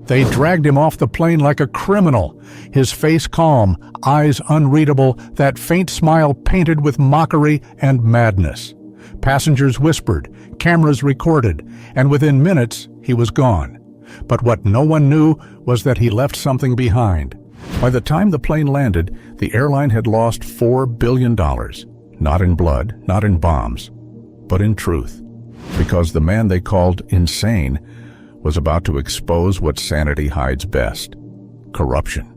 They dragged him off the plane like a criminal, his face calm, eyes unreadable, that faint smile painted with mockery and madness. Passengers whispered, cameras recorded, and within minutes he was gone. But what no one knew was that he left something behind. By the time the plane landed, the airline had lost $4 billion. Not in blood, not in bombs, but in truth. Because the man they called insane was about to expose what sanity hides best: corruption.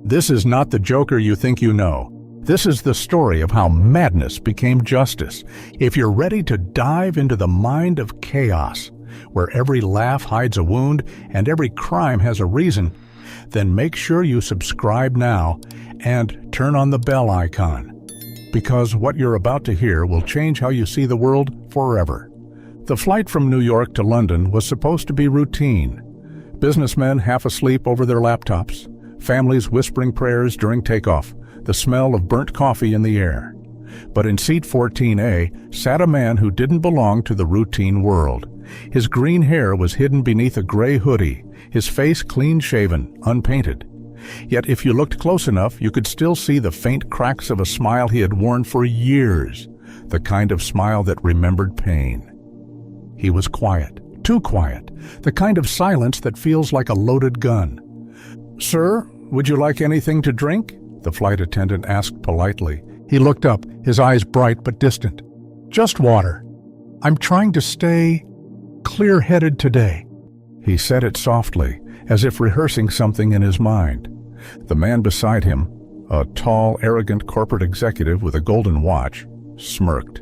This is not the Joker you think you know. This is the story of how madness became justice. If you're ready to dive into the mind of chaos, where every laugh hides a wound and every crime has a reason, then make sure you subscribe now and turn on the bell icon, because what you're about to hear will change how you see the world forever. The flight from New York to London was supposed to be routine. Businessmen half asleep over their laptops, families whispering prayers during takeoff, the smell of burnt coffee in the air. But in seat 14A sat a man who didn't belong to the routine world. His green hair was hidden beneath a gray hoodie, his face clean-shaven, unpainted. Yet if you looked close enough, you could still see the faint cracks of a smile he had worn for years, the kind of smile that remembered pain. He was quiet, too quiet, the kind of silence that feels like a loaded gun. "Sir, would you like anything to drink?" the flight attendant asked politely. He looked up, his eyes bright but distant. "Just water. I'm trying to stay clear-headed today." He said it softly, as if rehearsing something in his mind. The man beside him, a tall, arrogant corporate executive with a golden watch, smirked.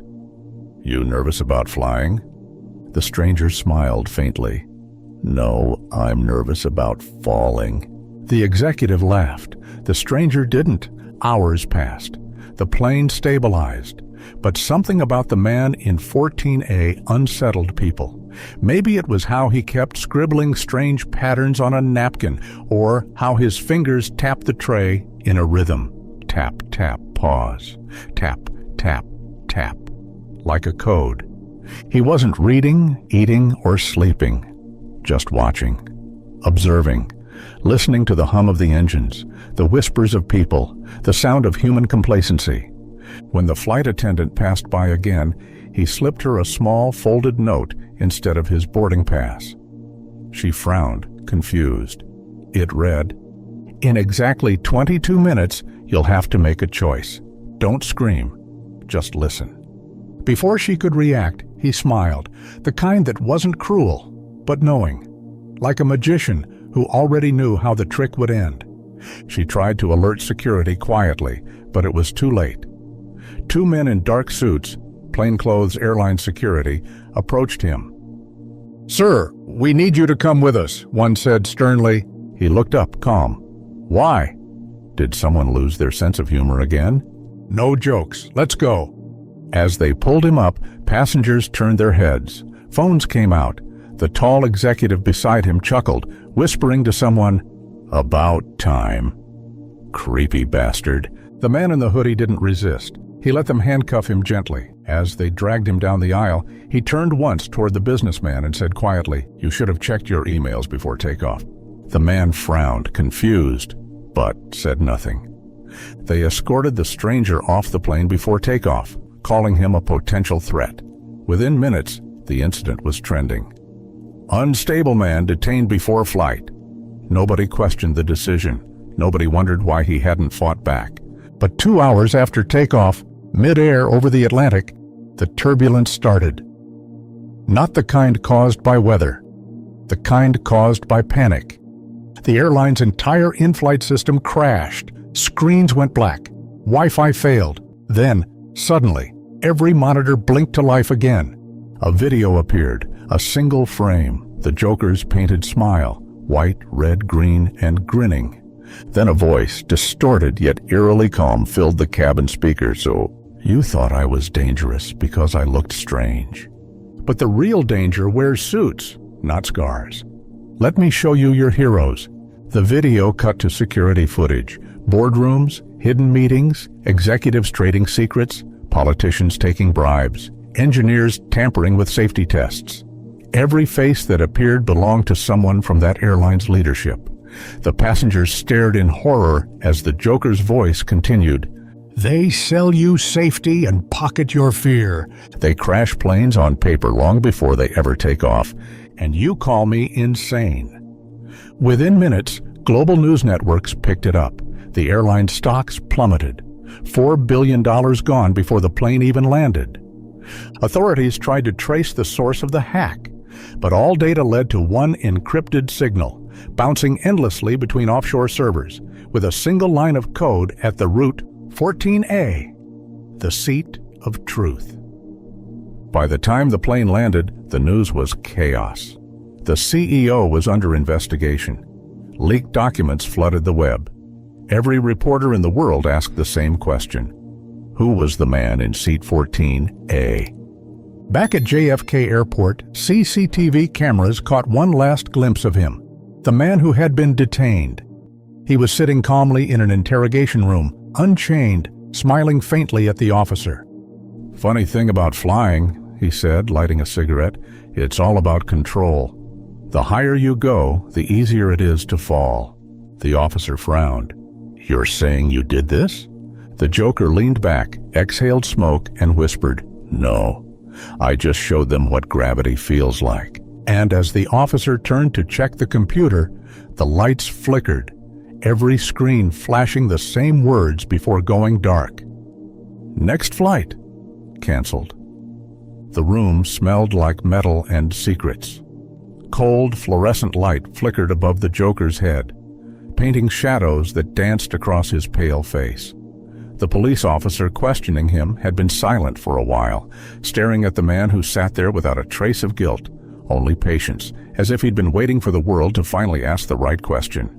"You nervous about flying?" The stranger smiled faintly. "No, I'm nervous about falling." The executive laughed. The stranger didn't. Hours passed. The plane stabilized. But something about the man in 14A unsettled people. Maybe it was how he kept scribbling strange patterns on a napkin, or how his fingers tapped the tray in a rhythm. Tap, tap, pause. Tap, tap, tap. Like a code. He wasn't reading, eating, or sleeping. Just watching. Observing. Listening to the hum of the engines, the whispers of people, the sound of human complacency. When the flight attendant passed by again, he slipped her a small folded note instead of his boarding pass. She frowned, confused. It read, "In exactly 22 minutes, you'll have to make a choice. Don't scream. Just listen." Before she could react, he smiled, the kind that wasn't cruel, but knowing. Like a magician who already knew how the trick would end. She tried to alert security quietly, but it was too late. Two men in dark suits, plainclothes airline security, approached him. "Sir, we need you to come with us," one said sternly. He looked up, calm. "Why?" Did someone lose their sense of humor again? "No jokes. Let's go." As they pulled him up, passengers turned their heads. Phones came out. The tall executive beside him chuckled, whispering to someone, "About time." Creepy bastard. The man in the hoodie didn't resist. He let them handcuff him gently. As they dragged him down the aisle, he turned once toward the businessman and said quietly, "You should have checked your emails before takeoff." The man frowned, confused, but said nothing. They escorted the stranger off the plane before takeoff, calling him a potential threat. Within minutes, the incident was trending. "Unstable man detained before flight." Nobody questioned the decision. Nobody wondered why he hadn't fought back. But 2 hours after takeoff, mid-air over the Atlantic, the turbulence started. Not the kind caused by weather, the kind caused by panic. The airline's entire in-flight system crashed. Screens went black. Wi-Fi failed. Then, suddenly, every monitor blinked to life again. A video appeared, a single frame, the Joker's painted smile, white, red, green, and grinning. Then a voice, distorted yet eerily calm, filled the cabin speaker. "So, you thought I was dangerous because I looked strange. But the real danger wears suits, not scars. Let me show you your heroes." The video cut to security footage, boardrooms, hidden meetings, executives trading secrets, politicians taking bribes, engineers tampering with safety tests. Every face that appeared belonged to someone from that airline's leadership. The passengers stared in horror as the Joker's voice continued. They sell you safety and pocket your fear. They crash planes on paper long before they ever take off, and you call me insane. Within minutes, global news networks picked it up. The airline stocks plummeted. $4 billion gone before the plane even landed. Authorities tried to trace the source of the hack, but all data led to one encrypted signal, bouncing endlessly between offshore servers, with a single line of code at the root 14A, the seat of truth. By the time the plane landed, the news was chaos. The CEO was under investigation. Leaked documents flooded the web. Every reporter in the world asked the same question. Who was the man in seat 14A? Back at JFK Airport, CCTV cameras caught one last glimpse of him, the man who had been detained. He was sitting calmly in an interrogation room, unchained, smiling faintly at the officer. Funny thing about flying, he said, lighting a cigarette, it's all about control. The higher you go, the easier it is to fall. The officer frowned. You're saying you did this? The Joker leaned back, exhaled smoke, and whispered, No. I just showed them what gravity feels like. And as the officer turned to check the computer, the lights flickered, every screen flashing the same words before going dark. Next flight. Canceled. The room smelled like metal and secrets. Cold, fluorescent light flickered above the Joker's head, painting shadows that danced across his pale face. The police officer questioning him had been silent for a while, staring at the man who sat there without a trace of guilt, only patience, as if he'd been waiting for the world to finally ask the right question.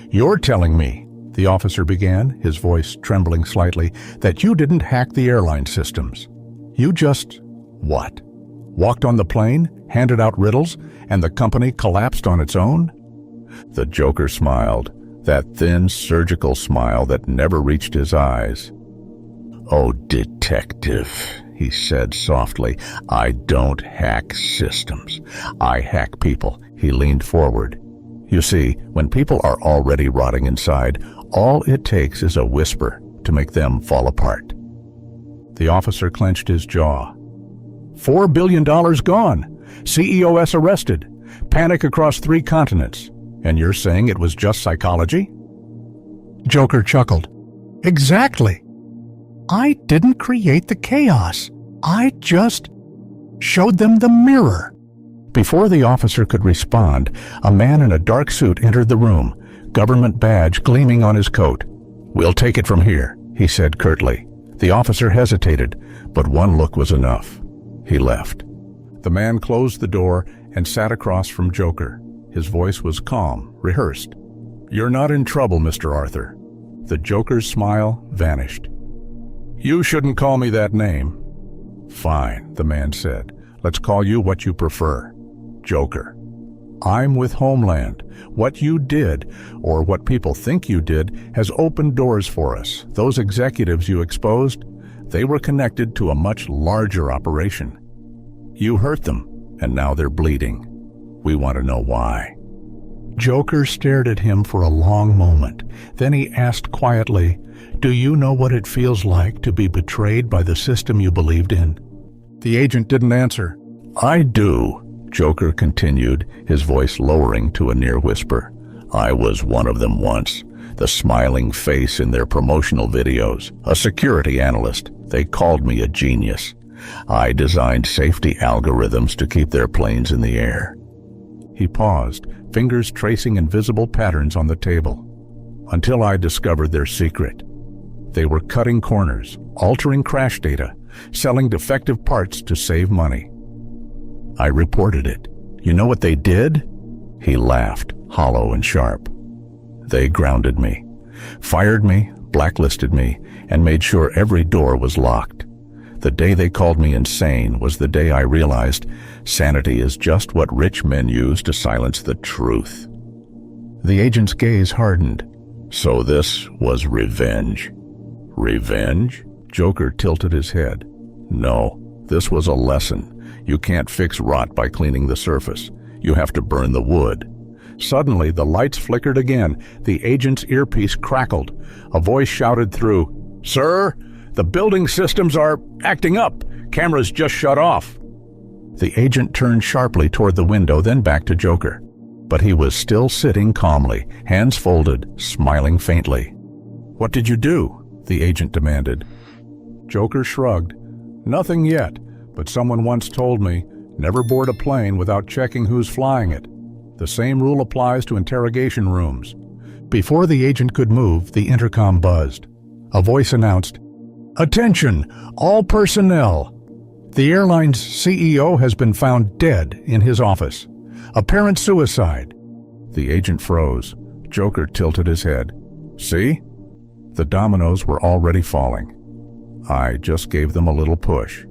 You're telling me, the officer began, his voice trembling slightly, that you didn't hack the airline systems. You just, what? Walked on the plane, handed out riddles, and the company collapsed on its own? The Joker smiled, that thin, surgical smile that never reached his eyes. Oh, detective, he said softly, I don't hack systems. I hack people. He leaned forward. You see, when people are already rotting inside, all it takes is a whisper to make them fall apart. The officer clenched his jaw. $4 billion gone. CEOs arrested. Panic across 3 continents. And you're saying it was just psychology? Joker chuckled. Exactly. I didn't create the chaos. I just showed them the mirror. Before the officer could respond, a man in a dark suit entered the room, government badge gleaming on his coat. We'll take it from here, he said curtly. The officer hesitated, but one look was enough. He left. The man closed the door and sat across from Joker. His voice was calm, rehearsed. You're not in trouble, Mr. Arthur. The Joker's smile vanished. You shouldn't call me that name. Fine, the man said. Let's call you what you prefer. Joker. I'm with Homeland. What you did, or what people think you did, has opened doors for us. Those executives you exposed, they were connected to a much larger operation. You hurt them, and now they're bleeding. We want to know why. Joker stared at him for a long moment. Then he asked quietly, Do you know what it feels like to be betrayed by the system you believed in? The agent didn't answer. I do, Joker continued, his voice lowering to a near whisper. I was one of them once, the smiling face in their promotional videos, a security analyst. They called me a genius. I designed safety algorithms to keep their planes in the air. He paused, fingers tracing invisible patterns on the table. Until I discovered their secret. They were cutting corners, altering crash data, selling defective parts to save money. I reported it. You know what they did? He laughed, hollow and sharp. They grounded me, fired me, blacklisted me, and made sure every door was locked. The day they called me insane was the day I realized sanity is just what rich men use to silence the truth. The agent's gaze hardened. So this was revenge. Revenge? Joker tilted his head. No, this was a lesson. You can't fix rot by cleaning the surface. You have to burn the wood. Suddenly, the lights flickered again. The agent's earpiece crackled. A voice shouted through, "Sir, the building systems are acting up. Cameras just shut off." The agent turned sharply toward the window, then back to Joker. But he was still sitting calmly, hands folded, smiling faintly. "What did you do?" the agent demanded. Joker shrugged. "Nothing yet, but someone once told me, never board a plane without checking who's flying it. The same rule applies to interrogation rooms." Before the agent could move, the intercom buzzed. A voice announced, "Attention, all personnel. The airline's CEO has been found dead in his office. Apparent suicide." The agent froze. Joker tilted his head. "See? The dominoes were already falling. I just gave them a little push."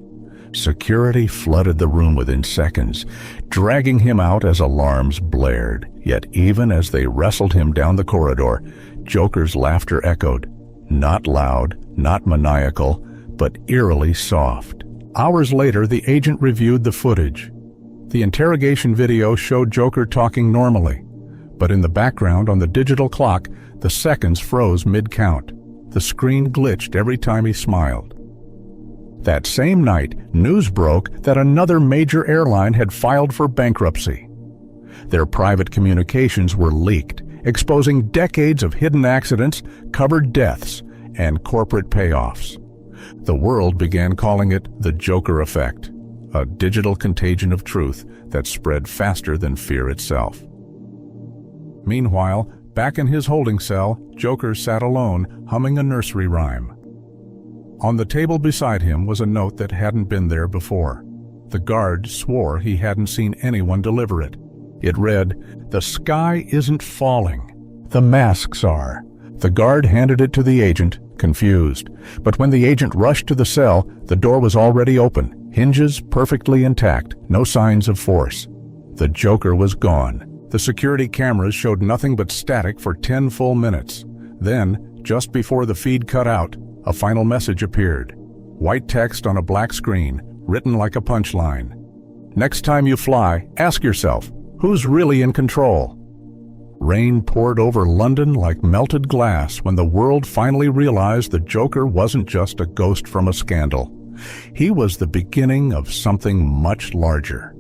Security flooded the room within seconds, dragging him out as alarms blared. Yet even as they wrestled him down the corridor, Joker's laughter echoed. Not loud, not maniacal, but eerily soft. Hours later, the agent reviewed the footage. The interrogation video showed Joker talking normally, but in the background on the digital clock, the seconds froze mid-count. The screen glitched every time he smiled. That same night, news broke that another major airline had filed for bankruptcy. Their private communications were leaked, exposing decades of hidden accidents, covered deaths, and corporate payoffs. The world began calling it the Joker effect, a digital contagion of truth that spread faster than fear itself. Meanwhile, back in his holding cell, Joker sat alone, humming a nursery rhyme. On the table beside him was a note that hadn't been there before. The guard swore he hadn't seen anyone deliver it. It read, "The sky isn't falling. The masks are." The guard handed it to the agent, confused. But when the agent rushed to the cell, the door was already open, hinges perfectly intact, no signs of force. The Joker was gone. The security cameras showed nothing but static for 10 full minutes. Then, just before the feed cut out, a final message appeared. White text on a black screen, written like a punchline. "Next time you fly, ask yourself, who's really in control?" Rain poured over London like melted glass when the world finally realized the Joker wasn't just a ghost from a scandal. He was the beginning of something much larger.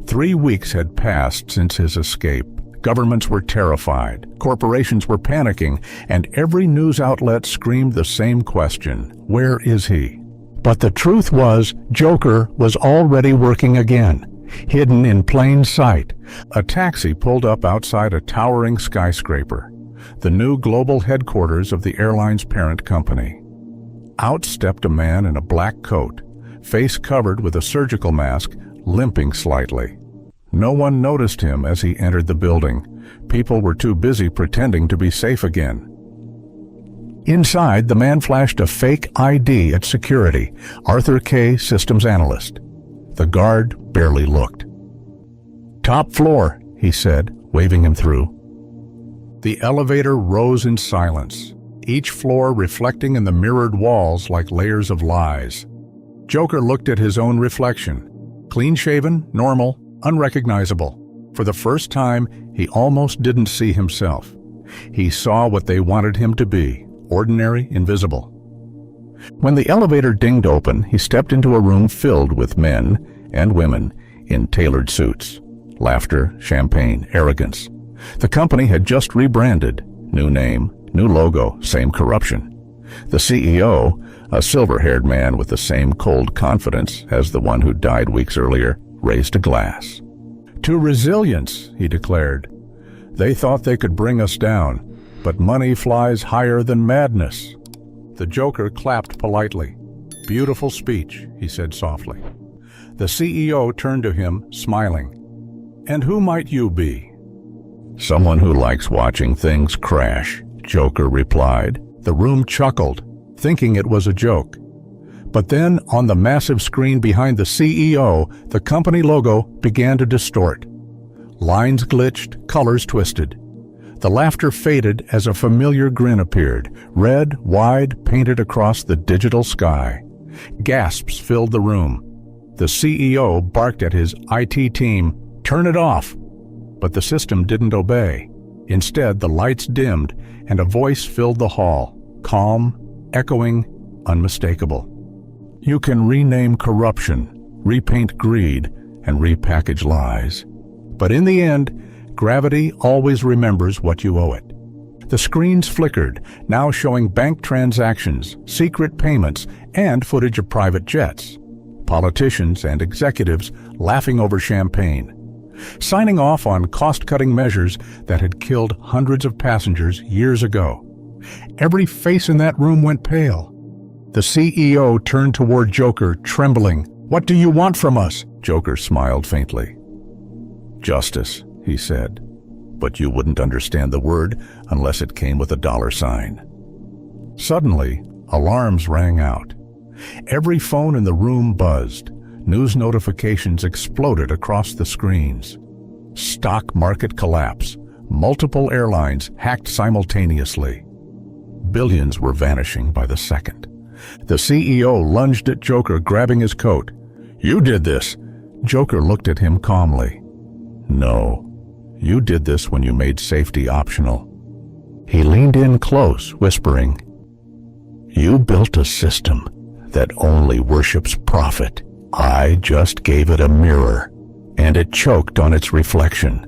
3 weeks had passed since his escape. Governments were terrified, corporations were panicking, and every news outlet screamed the same question: where is he? But the truth was, Joker was already working again, hidden in plain sight. A taxi pulled up outside a towering skyscraper, the new global headquarters of the airline's parent company. Out stepped a man in a black coat, face covered with a surgical mask, limping slightly. No one noticed him as he entered the building. People were too busy pretending to be safe again. Inside, the man flashed a fake ID at security, Arthur K., systems analyst. The guard barely looked. "Top floor," he said, waving him through. The elevator rose in silence, each floor reflecting in the mirrored walls like layers of lies. Joker looked at his own reflection. Clean-shaven, normal, unrecognizable. For the first time, he almost didn't see himself. He saw what they wanted him to be, ordinary, invisible. When the elevator dinged open, he stepped into a room filled with men and women in tailored suits. Laughter, champagne, arrogance. The company had just rebranded. New name, new logo, same corruption. The CEO, a silver-haired man with the same cold confidence as the one who died weeks earlier, raised a glass. "To resilience," he declared. "They thought they could bring us down, but money flies higher than madness." The Joker clapped politely. "Beautiful speech," he said softly. The CEO turned to him, smiling. "And who might you be?" "Someone who likes watching things crash," Joker replied. The room chuckled, thinking it was a joke. But then, on the massive screen behind the CEO, the company logo began to distort. Lines glitched, colors twisted. The laughter faded as a familiar grin appeared, red, wide, painted across the digital sky. Gasps filled the room. The CEO barked at his IT team, "Turn it off!" But the system didn't obey. Instead, the lights dimmed and a voice filled the hall, calm, echoing, unmistakable. You can rename corruption, repaint greed, and repackage lies. But in the end, gravity always remembers what you owe it. The screens flickered, now showing bank transactions, secret payments, and footage of private jets. Politicians and executives laughing over champagne, signing off on cost-cutting measures that had killed hundreds of passengers years ago. Every face in that room went pale. The CEO turned toward Joker, trembling. "What do you want from us?" Joker smiled faintly. "Justice," he said, "but you wouldn't understand the word unless it came with a dollar sign." Suddenly, alarms rang out. Every phone in the room buzzed. News notifications exploded across the screens. Stock market collapse. Multiple airlines hacked simultaneously. Billions were vanishing by the second. The CEO lunged at Joker, grabbing his coat. "You did this!" Joker looked at him calmly. "No, you did this when you made safety optional." He leaned in close, whispering, "You built a system that only worships profit. I just gave it a mirror, and it choked on its reflection."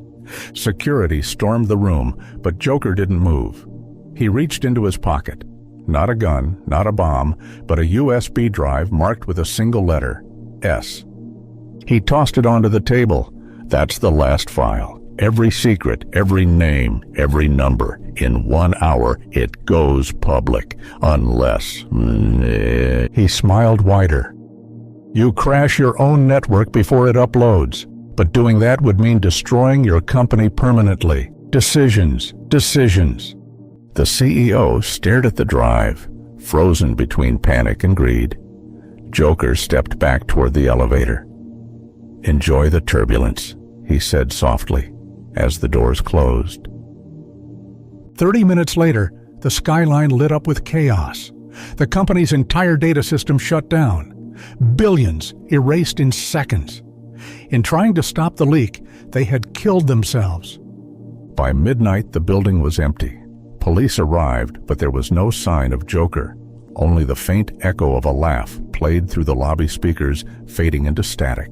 Security stormed the room, but Joker didn't move. He reached into his pocket. Not a gun, not a bomb, but a USB drive marked with a single letter, S. He tossed it onto the table. "That's the last file. Every secret, every name, every number. In 1 hour, it goes public. Unless..." He smiled wider. "You crash your own network before it uploads. But doing that would mean destroying your company permanently. Decisions, decisions." The CEO stared at the drive, frozen between panic and greed. Joker stepped back toward the elevator. "Enjoy the turbulence," he said softly, as the doors closed. 30 minutes later, the skyline lit up with chaos. The company's entire data system shut down. Billions erased in seconds. In trying to stop the leak, they had killed themselves. By midnight, the building was empty. Police arrived, but there was no sign of Joker. Only the faint echo of a laugh played through the lobby speakers, fading into static.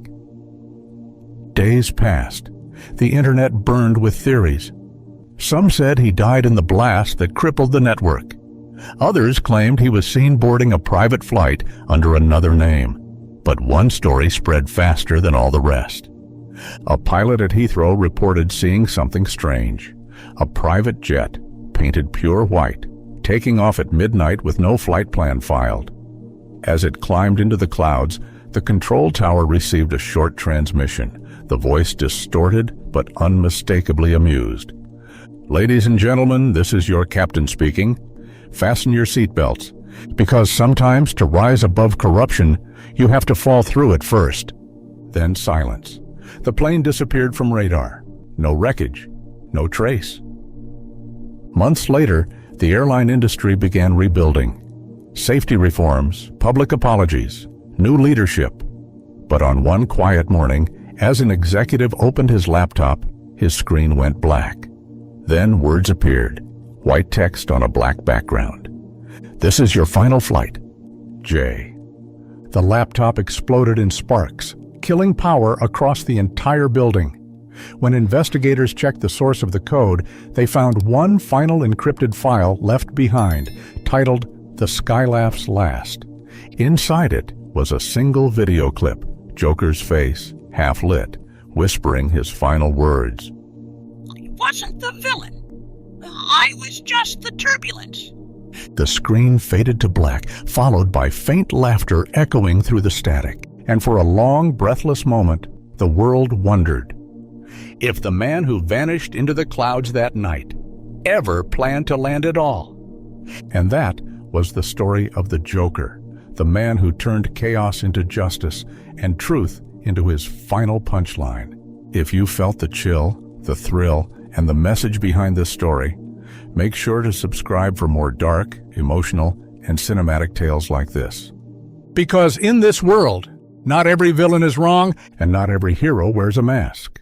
Days passed. The internet burned with theories. Some said he died in the blast that crippled the network. Others claimed he was seen boarding a private flight under another name. But one story spread faster than all the rest. A pilot at Heathrow reported seeing something strange. A private jet, painted pure white, taking off at midnight with no flight plan filed. As it climbed into the clouds, the control tower received a short transmission, the voice distorted but unmistakably amused. "Ladies and gentlemen, this is your captain speaking. Fasten your seatbelts, because sometimes to rise above corruption, you have to fall through it first." Then silence. The plane disappeared from radar. No wreckage, no trace. Months later, the airline industry began rebuilding. Safety reforms, public apologies, new leadership. But on one quiet morning, as an executive opened his laptop, his screen went black. Then words appeared, white text on a black background. "This is your final flight, J." The laptop exploded in sparks, killing power across the entire building. When investigators checked the source of the code, they found one final encrypted file left behind, titled "The Skylaugh's Last." Inside it was a single video clip, Joker's face, half lit, whispering his final words. "I wasn't the villain. I was just the turbulence." The screen faded to black, followed by faint laughter echoing through the static. And for a long, breathless moment, the world wondered if the man who vanished into the clouds that night ever planned to land at all. And that was the story of the Joker, the man who turned chaos into justice and truth into his final punchline. If you felt the chill, the thrill, and the message behind this story, make sure to subscribe for more dark, emotional, and cinematic tales like this. Because in this world, Not every villain is wrong, and not every hero wears a mask.